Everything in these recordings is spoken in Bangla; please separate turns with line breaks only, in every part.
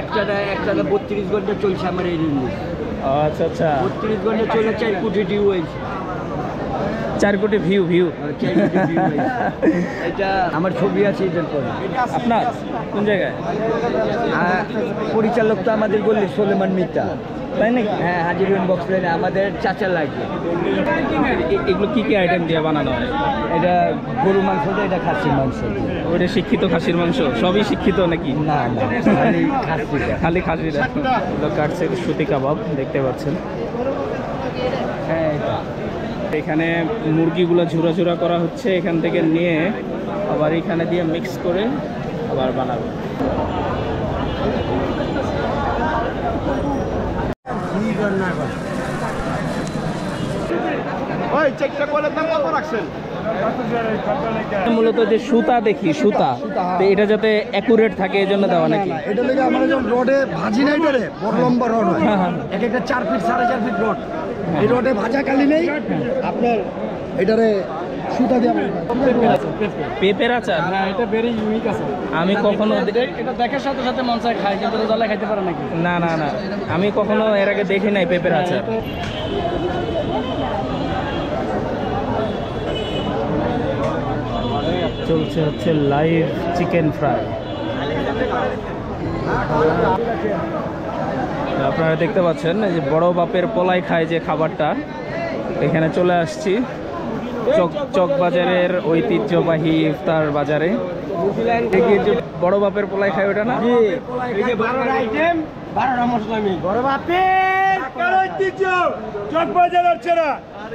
একটা 32 ঘন্টা চলছে আমার এই রিলিজ।
আচ্ছা আচ্ছা,
32 ঘন্টা চলে 4 কোটি ভিউ হয়েছে।
4 কোটি ভিউ।
এটা আমার ছবি আছে এদের পরে।
আপনার কোন জায়গায়?
পরিচালক তো আমাদের বললে সোলেমান মিতা,
তাই নাকি?
হ্যাঁ, হাজির বক্স লাইনে আমাদের চাচা লাগে।
এগুলো কি কি আইটেম দিয়ে বানানো হয়?
এটা গরু মাংস দিয়ে, এটা খাসির মাংস দিয়ে।
ওইটা শিক্ষিত খাসির মাংস? সবই শিক্ষিত নাকি?
না না, খালি খাসিটা।
খালি খাসিটা। কাটছে সুতি কাবাব দেখতে পাচ্ছেন।
হ্যাঁ,
এখানে মুরগিগুলো ঝুরা ঝুরা করা হচ্ছে, এখান থেকে নিয়ে আবার এখানে দিয়ে মিক্স করে আবার বানাবে। মূলত যে সুতা দেখি, সুতা তো এটা যাতে অ্যাকুরেট থাকে এই জন্য দেওয়া নাকি?
এটা লেগে আমরা যখন রডে ভাজি নাই, এটা বড় লম্বা রড হয়, এক একটা 4 ফিট 4.5 ফিট রড। এই রডে ভাজা কালি নেই আপনার, এটারে সুতা দিয়ে
পেঁপের আচার।
না, এটা ভেরি ইউনিক আছে।
আমি কখনো
এটা দেখার সাথে সাথে মন চায় খাই, কিন্তু রোজালে খাইতে পারে নাকি?
না না না, আমি কখনো এর আগে দেখি নাই পেঁপের আচার। চলছে হচ্ছে লাইভ চিকেন ফ্রাই। আপনারা দেখতে পাচ্ছেন যে বড় বাপের পোলাই খায় যে খাবারটা, এখানে চলে আসছি চক বাজারের ঐতিহ্যবাহী ইফতার বাজারে। যে বড় বাপের পোলাই খায় ওটা না?
বড় বাপের ঐতিহ্য চক বাজারের ছেড়া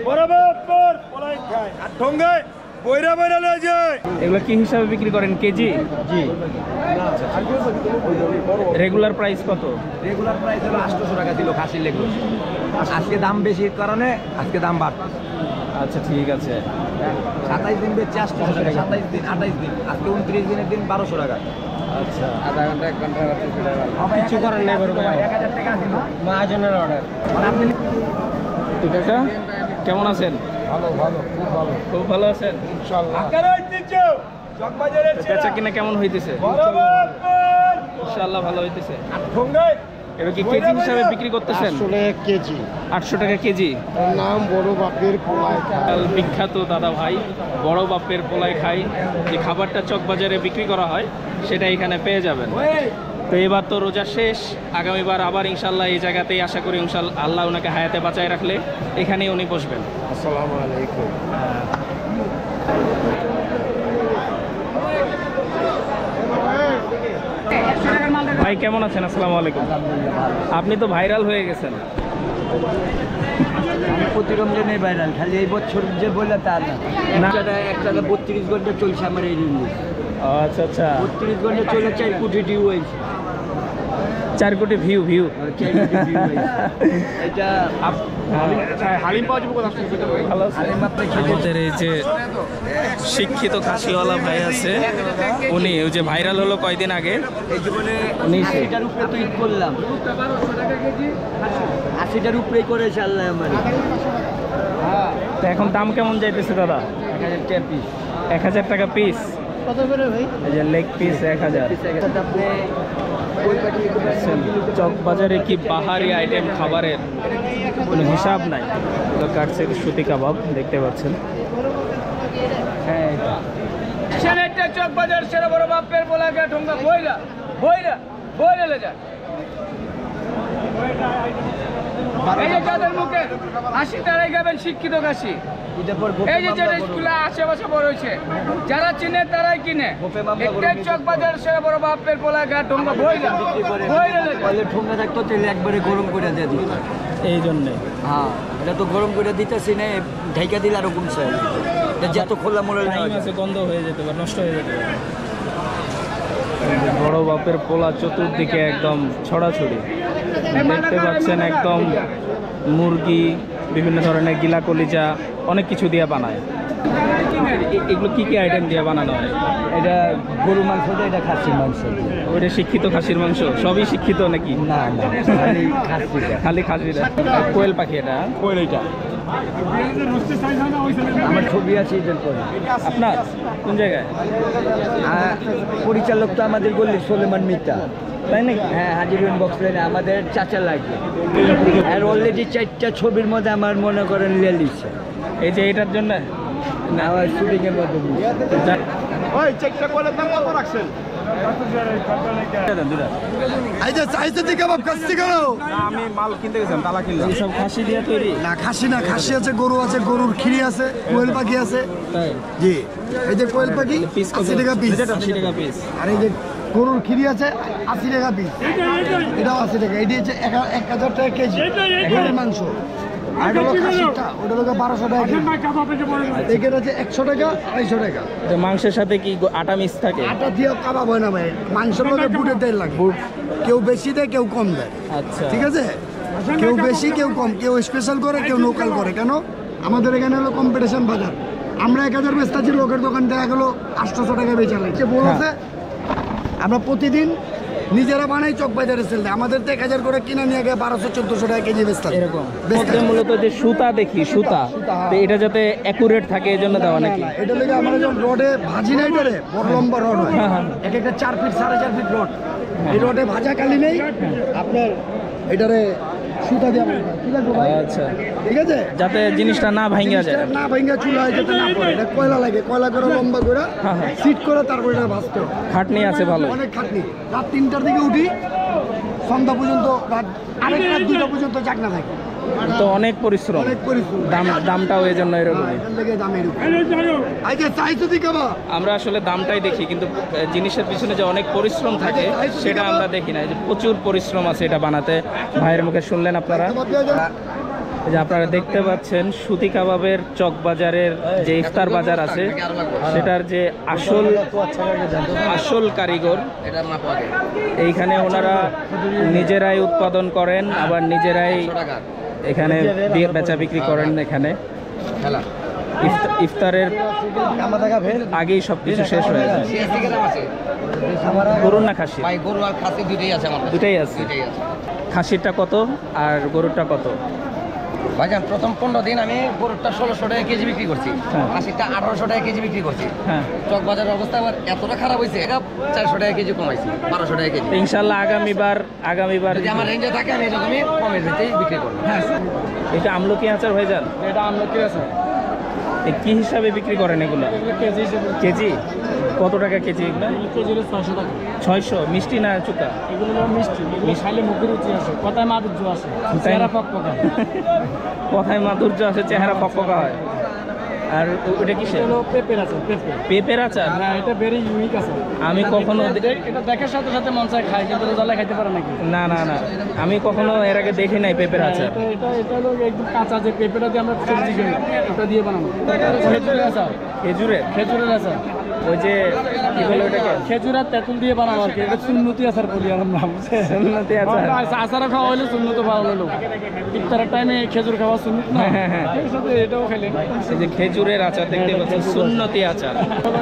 বড় বাপের পোলাই খায় আর ঠোঙ্গায় বইরা বইরা লয়ে যায়।
এগুলো কি হিসাবে বিক্রি করেন? কেজি?
জি।
রেগুলার প্রাইস কত?
রেগুলার প্রাইস হলো 800 টাকা কিলো খাসির লেগ। আজকে দাম বেশির কারণে আজকে দাম বাড়ছে।
আচ্ছা ঠিক আছে।
27 দিন বেচে 800 টাকা, 27 দিন 28 দিন, আজকে 29 দিনের দিন 1200 টাকা।
আচ্ছা,
আধা ঘন্টা 1 ঘন্টা
কিছু করার নেই।
1000 টাকা ছিল মহাজনের অর্ডার। আপনি
ঠিক আছে, কেমন আছেন?
ভালো ভালো, খুব ভালো,
খুব ভালো আছেন
ইনশাআল্লাহ। আকার ঐতিহ্য চক বাজারের
বেচা কিনা কেমন হইতেছে?
বড় বাপের
ইনশাআল্লাহ ভালো হইতেছে।
আর ঠোঙ্গায়
এটা কি কেজি হিসাবে বিক্রি করতেছেন?
800 কেজি।
800 টাকা কেজি।
এর নাম বড় বাপের পোলাই খায়।
বিখ্যাত দাদা ভাই বড় বাপের পোলাই খাই, যে খাবারটা চক বাজারে বিক্রি করা হয় সেটা এখানে পেয়ে যাবেন। তো এবার তো রোজা শেষ, আগামীবার আবার ইনশাল্লাহ এই জায়গাতেই আশা করি ইনশাল্লাহ আল্লাহ ওনাকে হায়াতে বাঁচায় রাখলে এখানেই উনি বসবেন।
আসসালামু আলাইকুম।
ভাই কেমন আছেন? আসসালামু আলাইকুম। আপনি তো ভাইরাল হয়ে গেছেন।
আমি প্রতি রমজানে ভাইরাল, খালি এই বছর যে বলে তা না। একটা 32 ঘন্টা চলছে আমার এই রিলিজ।
আচ্ছা আচ্ছা,
32 ঘন্টা চলে 4 কোটি ভিউ হয়েছে।
4 কোটি ভিউ।
এটা
হালিম পাওয়া যাবে কোথায়?
ভালো আছে। আমাদের এই যে শিক্ষিত খাসিওয়ালা ভাই আছে, উনি ওই যে ভাইরাল হলো কয়দিন আগে,
এই জীবনে
উনি
80টার উপরে তো ঈদ করলাম, 80টার উপরেই করেছে আল্লাহ আমার।
তো এখন দাম কেমন যাইতেছে দাদা?
1000 টাকা পিস।
1000 টাকা পিস।
কত করে ভাই?
এই যে লেগ পিস 1000।
আপনি
চক বাজারে কি বাহারি আইটেম খাবারের কোনো হিসাব নাই। কাটছে সুতি কাবাব দেখতে পাচ্ছেন।
হ্যাঁ,
এটা চক বাজার সেরা বড় বাপের পোলাকে ঠোঙ্গা বইরা বইরা বইরা লে যায়। এই যে যাদের মুখে 80 টাকায় খাবেন শিক্ষিত খাসি, এই যে যেটা স্কুলে আশেপাশে বড় হয়েছে, যারা চিনে তারাই কিনে। একটাই চক বাজার সেরা বড় বাপের পোলাকে ঠোঙ্গা বইরা বইরা লে যায়।
ঠোঙ্গা থাকতো তেলে একবারে গরম করে দিয়ে দিত।
এই জন্যে
হ্যাঁ, এটা তো গরম করে দিতেছি না, ঢাইকা দিলে আরো কমছে। যত খোলা মোড়ে
গন্ধ হয়ে যেতে পারে, নষ্ট হয়ে যেতে পারে। বড় বাপের পোলা চতুর্দিকে একদম ছড়াছড়ি দেখতে পাচ্ছেন, একদম মুরগি, বিভিন্ন ধরনের গিলা কলিজা, অনেক কিছু দিয়ে বানায়। এগুলো কি কি আইটেম দিয়ে বানানো হয়?
এটা গরু মাংস দিয়ে, এটা খাসির মাংস দিয়ে।
ওইটা শিক্ষিত খাসির মাংস? সবই শিক্ষিত নাকি?
না না, খালি খাসিটা।
খালি খাসিটা। কোয়েল পাখি এটা?
কোয়েল। এটা আমার ছবি আছে এদের পরে।
আপনার কোন জায়গায়?
পরিচালক তো আমাদের বললে সোলেমান মিতা,
তাই নাকি?
হ্যাঁ হাজিরুন বক্স লাইনে আমাদের চাচা লাগবে। আর অলরেডি 4টা ছবির মধ্যে আমার মনে করেন লিয়ে লিখছে
এই যে এটার জন্য
আমার শুটিংয়ের মধ্যে
এই যে চাইতে কাবাব কাচ্চি করো
আমি মাল কিনতে গেছিলাম, তালা কিনলাম। সব খাসি দিয়ে তৈরি?
না খাসি না, খাসি আছে, গরু আছে, গরুর খিরি আছে, কোয়েল পাখি আছে।
তাই?
জি, এই যে কোয়েল পাখি
পিস
80 টাকা পিস,
80 টাকা পিস।
আর এই যে গরুর খিরি আছে 80 টাকা পিস, এটাও 80 টাকা। এটি হচ্ছে 1000 টাকা কেজি গরুর মাংস। আর এটা হলো খাসিটা, ওটা হলো 1200 টাকা কেজি। এখানে হচ্ছে 100 টাকা 250 টাকা।
তো মাংসের সাথে কি আটা মিক্স থাকে?
আটা দিয়ে কাবাব হয় না ভাই, মাংসের মধ্যে বুটের তেল লাগে। কেউ বেশি দেয়, কেউ কম দেয়।
আচ্ছা,
ঠিক আছে, কেউ বেশি কেউ কম, কেউ স্পেশাল করে, কেউ লোকাল করে। কেন আমাদের এখানে হলো কম্পিটিশন বাজার। আমরা 1000 বেচতে আছি, লোকের দোকান দেখা গেলো 800 টাকা বেচা লাগছে। বলছে আমরা প্রতিদিন নিজেরা বানাই, চক বাজারে সেল দেয়। আমাদের তো 1000 করে কিনে নিয়ে গিয়ে 1200-1400 টাকা কেজি বেচতে হয়।
এরকম মধ্যে মূলত যে সুতা দেখি, সুতা, তো এটা যাতে অ্যাকুরেট থাকে এই জন্য দেওয়া নাকি?
এটা লেগে আমরা যখন রডে ভাজি না, এটারে বড় লম্বা রড হয়, এক একটা 4 ফিট 4.5 ফিট রড। এই রডে ভাজা কালি নেই আপনার, এটারে সুতা দিয়ে কি লাগবে ভাই?
আচ্ছা,
ঠিক আছে,
যাতে জিনিসটা না ভাঙা যায়।
জিনিসটা না ভাঙা, চুলা যাতে না পড়ে। এটা কয়লা লাগে, কয়লা করে লম্বা করে সিট করে তারপর এটা ভাজতে হবে।
খাটনি আছে ভালো।
অনেক খাটনি। রাত 3টার দিকে উঠি, সন্ধ্যা পর্যন্ত, রাত 2টা পর্যন্ত চাকনা থাকে।
তো অনেক পরিশ্রম,
অনেক পরিশ্রম।
দামটাও এই জন্য এরকম।
এটার লেগে দাম এরকম। এই যে চাইছো দি কাবা,
আমরা আসলে দামটাই দেখি, কিন্তু জিনিসের পিছনে যে অনেক পরিশ্রম থাকে সেটা আমরা দেখি না। এই যে প্রচুর পরিশ্রম আছে এটা বানাতে, ভাইয়ের মুখে শুনলেন আপনারা। এই যে আপনারা দেখতে পাচ্ছেন সুতি কাবাবের চকবাজারের যে ইফতার বাজার আছে, সেটার যে আসল কারিগর এইখানে ওনারা নিজেরাই উৎপাদন করেন, আবার নিজেরাই এখানে বেচা বিক্রি করেন। এখানে ইফতারের আগেই সবকিছু শেষ হয়ে যায়। গরুর না খাসি?
গরু আর খাসি দুইটাই আছে আমার কাছে।
দুটাই আছে। খাসিরটা কত আর গরুরটা কত?
ভাইজান প্রথম 15 দিন আমি গরুরটা 1600 টাকা কেজি বিক্রি করছি, খাসিরটা 1800 টাকা কেজি বিক্রি করছি।
হ্যাঁ,
চক বাজারের অবস্থা আবার এতটা খারাপ হয়েছে, 400 টাকা কেজি কমাইছি, 1200 টাকা কেজি।
তো ইনশাল্লাহ আগামীবার
যদি আমার রেঞ্জে থাকে আমি এরকমই কমের ভিতরেই বিক্রি করবো।
এটা আমলকি আচার হয়ে যান?
এটা আমলকি আছে,
কি হিসাবে বিক্রি করেন এগুলো?
কেজি হিসেবে।
কেজি কত টাকা কেজি এগুলো?
কেজি 600 টাকা।
600? মিষ্টি না চুকা?
এগুলো হলো মিষ্টি, এগুলো খাইলে মুখের রুচি আছে, কথায় মাধুর্য আছে, চেহারা ফকফকা।
কথায় মাধুর্য আছে, চেহারা ফকফকা হয়। আর ওটা কি?
হলো পেঁপের আছে,
পেঁপের আচার?
হ্যাঁ, এটা ভেরি ইউনিক আছে।
আমি কখনো
এটা দেখার সাথে সাথে মন চায় খাই, কিন্তু রোজালে খাইতে পারে নাকি?
না, আমি কখনো এর আগে দেখি নাই পেঁপের আচার।
এটা হলো একদম কাঁচা, যে পেঁপেটা দিয়ে আমরা সবজি খাই, ওটা দিয়ে বানানো। খেজুরের আচার, খেজুরের আচার,
ওই যে কি বলে ওটাকে?
খেজুর আর তেঁতুল দিয়ে বানানো আর কি। এটা সুন্নতি আচার বলি আমার নাম।
সুন্নতি আচার?
আচারও খাওয়া হইলে সুন্নত ভালো হলো। ইফতারের টাইমে খেজুর খাওয়া সুন্নত না?
হ্যাঁ।
এর সাথে এটাও খেলে।
এই যে খেজুরের আচার দেখতে পাচ্ছেন, সুন্নতি আচার।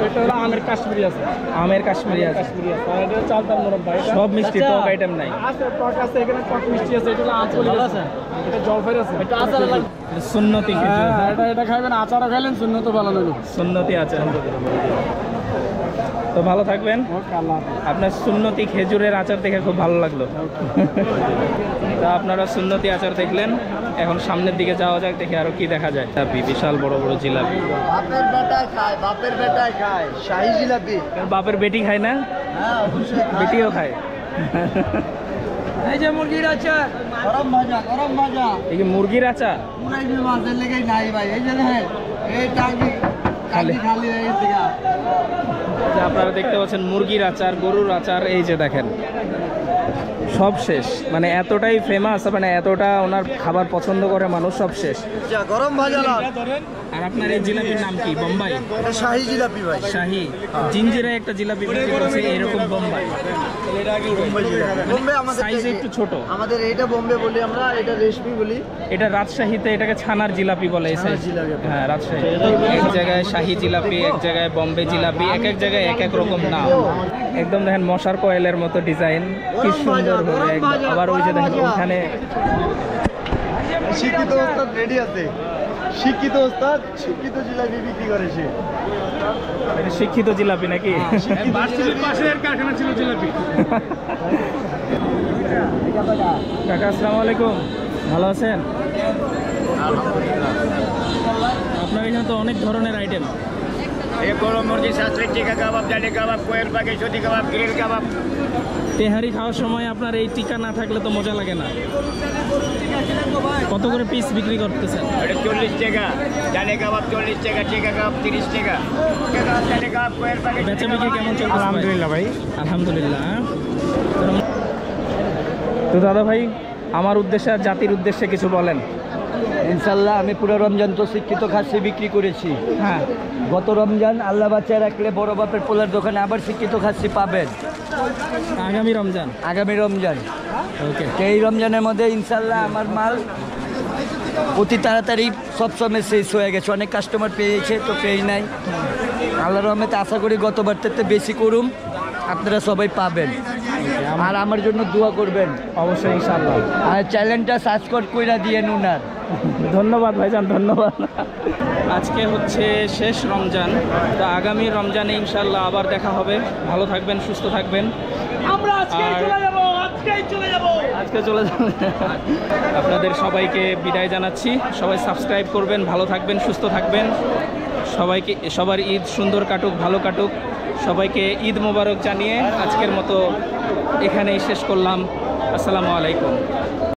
এটা হলো আমের কাশ্মীরি আচার।
আমের কাশ্মীরি আচার?
আর এটা চালতার মোরব্বা।
সব মিষ্টি, টক আইটেম নাই?
আছে, টক আছে, এখানে টক মিষ্টি আছে। এটা হলো আঁচল আছে, এটা জলফাই আছে, এটা আচার লাগে।
সুন্নতি খেজুর?
এটা খাইবেন, আচারও খাইলেন, সুন্নত ভালো হলো।
সুন্নতি আচার। তো ভালো থাকবেন। আপনার সুন্নতি খেজুরের আচার দেখে খুব ভালো লাগলো। তা আপনারা সুন্নতি আচার দেখলেন, এখন সামনের দিকে যাওয়া যাক, দেখি আরো কি দেখা যায়। বিশাল বড় বড় জিলাপি।
বাপের বেটায় খায় শাহী জিলাপি।
বাপের বেটি খায় না? বেটিও খায়।
এই যে মুরগির আচার,
গরম ভাজা
এই যে মুরগির আচার?
পুরাইবি মাছের লেগেই নাই ভাই। এই যে দেখেন, এই টাঙ্গি খালি এই থেকে।
আপনারা দেখতে পাচ্ছেন মুরগির আচার, গরুর আচার, এই যে দেখেন সব শেষ। মানে এতটাই ফেমাস, মানে এতটা ওনার খাবার পছন্দ করে মানুষ, সব শেষ।
গরম ভাজা।
আর আপনার এই জিলাপির নাম কি? বোম্বাই?
এটা শাহী জিলাপি ভাই।
শাহী? জিঞ্জিরায় একটা জিলাপি বিক্রি করছে এরকম, বোম্বাই।
বোম্বে আমাদের
সাইজ একটু ছোট।
আমাদের এইটা বোম্বে বলি আমরা, এটা রেশমি বলি।
এটা রাজশাহীতে এটাকে ছানার জিলাপি বলে। এই সাইজ? হ্যাঁ, রাজশাহী। এক জায়গায় শাহী জিলাপি, এক জায়গায় বোম্বে জিলাপি, এক এক জায়গায় এক এক রকম নাম। একদম দেখেন মশার কয়েলের মতো ডিজাইন, কি সুন্দর হবে। আবার ওই যে দেখেন ওখানে
শিক্ষিত ওস্তাদ রেডি আছে, শিক্ষিত ওস্তাদ শিক্ষিত জিলাপি বিক্রি করে সে।
শিক্ষিত জিলাপি নাকি?
পাশের কারখানা ছিল জিলাপি।
কাকা আসসালামু আলাইকুম, ভালো আছেন? আপনার এখানে তো অনেক ধরনের আইটেম।
গরম মুরগি, শাস্ত্রী, টিকা কাবাব, জালি কাবাব, কোয়েল পাখি, সতি কাবাব, গ্রিল কাবাব।
তেহারি খাওয়ার সময় আপনার এই টিকা না থাকলে তো মজা লাগে না। কত করে পিস বিক্রি করতেছেন?
এটা 40 টাকা, জালি কাবাব 40 টাকা, টিকা কাবাব 30 টাকা। টিকা কাবাব, জালি কাবাব, কোয়েল পাখি।
বেচা বিক্রি কেমন চলছে?
আলহামদুলিল্লাহ ভাই।
আলহামদুলিল্লাহ। তো দাদা ভাই, আমার উদ্দেশ্যে আর জাতির উদ্দেশ্যে কিছু বলেন।
ইনশাল্লাহ আমি পুরো রমজান তো শিক্ষিত খাসি বিক্রি করেছি।
হ্যাঁ,
গত রমজান আল্লাহ বাচ্চায় রাখলে বড় বাপের পোলার দোকানে আবার শিক্ষিত খাসি পাবেন
আগামী রমজান।
আগামী রমজান।
ওকে,
তো এই রমজানের মধ্যে ইনশাল্লাহ আমার মাল অতি তাড়াতাড়ি সবসময় শেষ হয়ে গেছে। অনেক কাস্টমার পেয়েছে তো পেয়ে নাই। আল্লাহর রহমতে আশা করি গতবার থেকে বেশি করুম, আপনারা সবাই পাবেন। আর আমার জন্য দোয়া করবেন
অবশ্যই ইনশাআল্লাহ।
আর চ্যানেলটা সাবস্ক্রাইব করে দিয়ে নুনার।
ধন্যবাদ ভাইজান, ধন্যবাদ। আজকে হচ্ছে শেষ রমজান, তো আগামী রমজানে ইনশাল্লাহ আবার দেখা হবে। ভালো থাকবেন, সুস্থ থাকবেন। আজকে চলে যাব। আপনাদের সবাইকে বিদায় জানাচ্ছি। সবাই সাবস্ক্রাইব করবেন, ভালো থাকবেন, সুস্থ থাকবেন। সবাইকে, সবার ঈদ সুন্দর কাটুক, ভালো কাটুক। সবাইকে ঈদ মোবারক জানিয়ে আজকের মতো এখানেই শেষ করলাম। আসসালামু আলাইকুম।